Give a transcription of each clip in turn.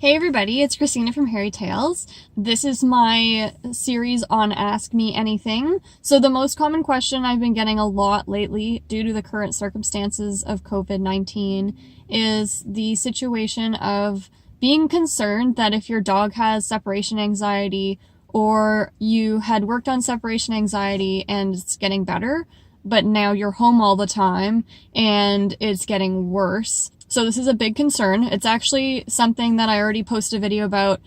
Hey everybody, it's Christina from Hairy Tales. This is my series on Ask Me Anything. So the most common question I've been getting a lot lately due to the current circumstances of COVID-19 is the situation of being concerned that if your dog has separation anxiety or you had worked on separation anxiety and it's getting better, but now you're home all the time and it's getting worse. So this is a big concern. It's actually something that I already posted a video about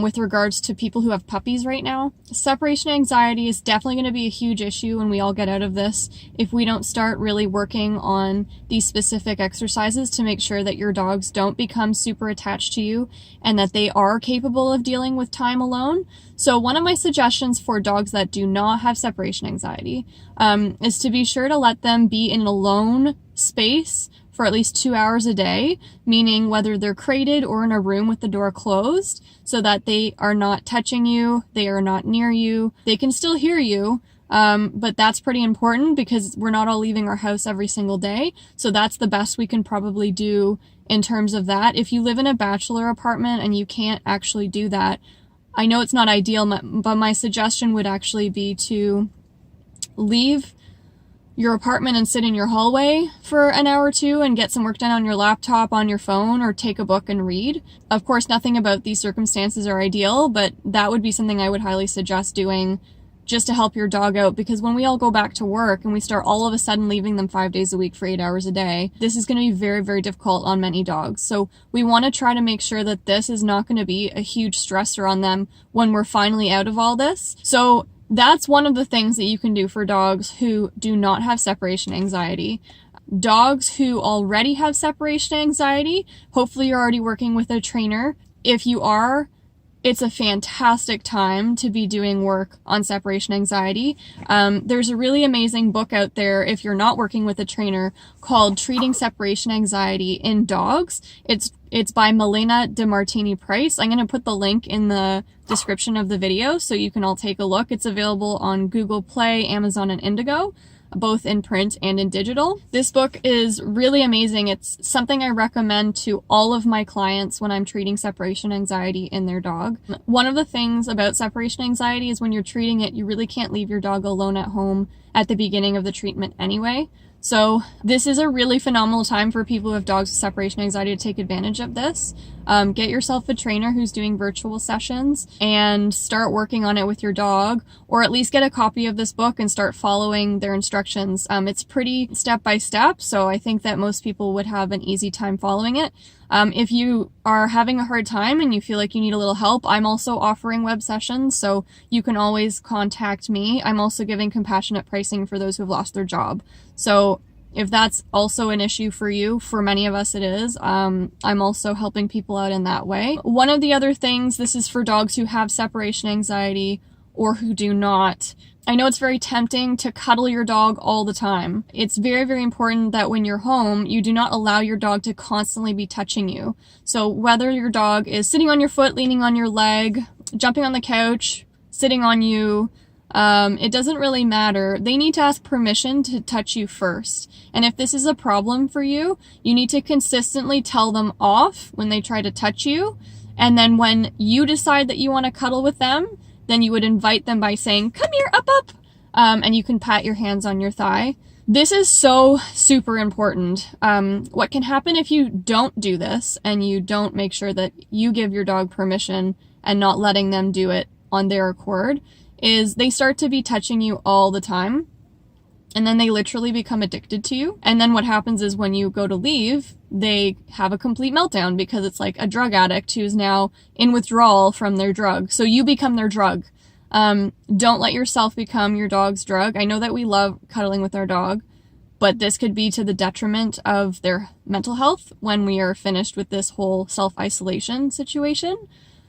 with regards to people who have puppies right now. Separation anxiety is definitely going to be a huge issue when we all get out of this if we don't start really working on these specific exercises to make sure that your dogs don't become super attached to you and that they are capable of dealing with time alone. So one of my suggestions for dogs that do not have separation anxiety is to be sure to let them be in an alone space for at least 2 hours a day, meaning whether they're crated or in a room with the door closed, so that they are not touching you, they are not near you, they can still hear you, but that's pretty important because we're not all leaving our house every single day, so that's the best we can probably do in terms of that. If you live in a bachelor apartment and you can't actually do that, I know it's not ideal, but my suggestion would actually be to leave your apartment and sit in your hallway for an hour or two and get some work done on your laptop, on your phone, or take a book and read. Of course, nothing about these circumstances are ideal, but that would be something I would highly suggest doing just to help your dog out, because when we all go back to work and we start all of a sudden leaving them 5 days a week for 8 hours a day, this is going to be very, very difficult on many dogs. So we want to try to make sure that this is not going to be a huge stressor on them when we're finally out of all this. So that's one of the things that you can do for dogs who do not have separation anxiety. Dogs who already have separation anxiety, hopefully you're already working with a trainer. If you are, it's a fantastic time to be doing work on separation anxiety. There's a really amazing book out there if you're not working with a trainer called Treating Separation Anxiety in Dogs. It's by Milena DeMartini-Price. I'm going to put the link in the description of the video so you can all take a look. It's available on Google Play, Amazon, and Indigo, both in print and in digital. This book is really amazing. It's something I recommend to all of my clients when I'm treating separation anxiety in their dog. One of the things about separation anxiety is when you're treating it, you really can't leave your dog alone at home at the beginning of the treatment anyway. So this is a really phenomenal time for people who have dogs with separation anxiety to take advantage of this. Get yourself a trainer who's doing virtual sessions and start working on it with your dog, or at least get a copy of this book and start following their instructions. It's pretty step by step, so I think that most people would have an easy time following it. If you are having a hard time and you feel like you need a little help, I'm also offering web sessions, so you can always contact me. I'm also giving compassionate pricing for those who have lost their job. So if that's also an issue for you, for many of us it is, I'm also helping people out in that way. One of the other things, this is for dogs who have separation anxiety or who do not. I know it's very tempting to cuddle your dog all the time. It's very, very important that when you're home, you do not allow your dog to constantly be touching you. So whether your dog is sitting on your foot, leaning on your leg, jumping on the couch, sitting on you, it doesn't really matter. They need to ask permission to touch you first. And if this is a problem for you, you need to consistently tell them off when they try to touch you. And then when you decide that you want to cuddle with them, then you would invite them by saying, "Come here, up, up," and you can pat your hands on your thigh. This is so super important. What can happen if you don't do this and you don't make sure that you give your dog permission and not letting them do it on their accord is they start to be touching you all the time, and then they literally become addicted to you. And then what happens is when you go to leave, they have a complete meltdown because it's like a drug addict who's now in withdrawal from their drug. So you become their drug. Don't let yourself become your dog's drug. I know that we love cuddling with our dog, but this could be to the detriment of their mental health when we are finished with this whole self-isolation situation.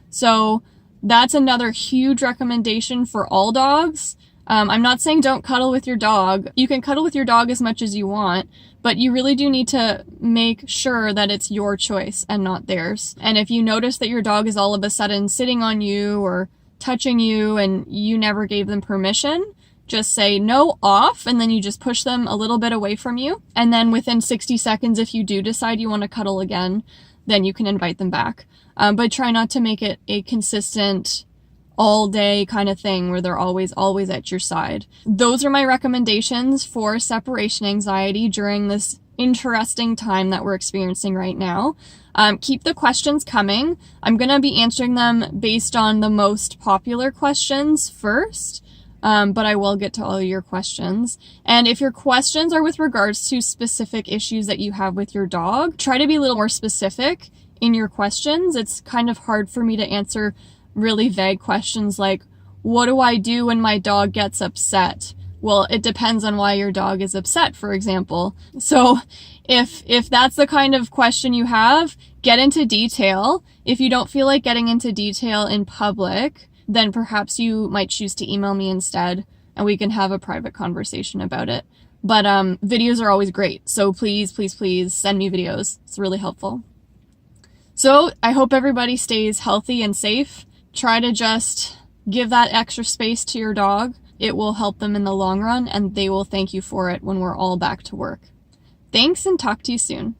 So that's another huge recommendation for all dogs. I'm not saying don't cuddle with your dog. You can cuddle with your dog as much as you want, but you really do need to make sure that it's your choice and not theirs. And if you notice that your dog is all of a sudden sitting on you or touching you and you never gave them permission, just say no, off, and then you just push them a little bit away from you. And then within 60 seconds, if you do decide you want to cuddle again, then you can invite them back. But try not to make it a consistent all day kind of thing where they're always at your side. Those are my recommendations for separation anxiety during this interesting time that we're experiencing right now. Keep the questions coming. I'm going to be answering them based on the most popular questions first, but I will get to all your questions. And if your questions are with regards to specific issues that you have with your dog, try to be a little more specific in your questions. It's kind of hard for me to answer really vague questions like, what do I do when my dog gets upset? Well, it depends on why your dog is upset, for example. So if that's the kind of question you have, get into detail. If you don't feel like getting into detail in public, then perhaps you might choose to email me instead, and we can have a private conversation about it. But videos are always great. So please send me videos. It's really helpful. So I hope everybody stays healthy and safe. Try to just give that extra space to your dog. It will help them in the long run, and they will thank you for it when we're all back to work. Thanks, and talk to you soon.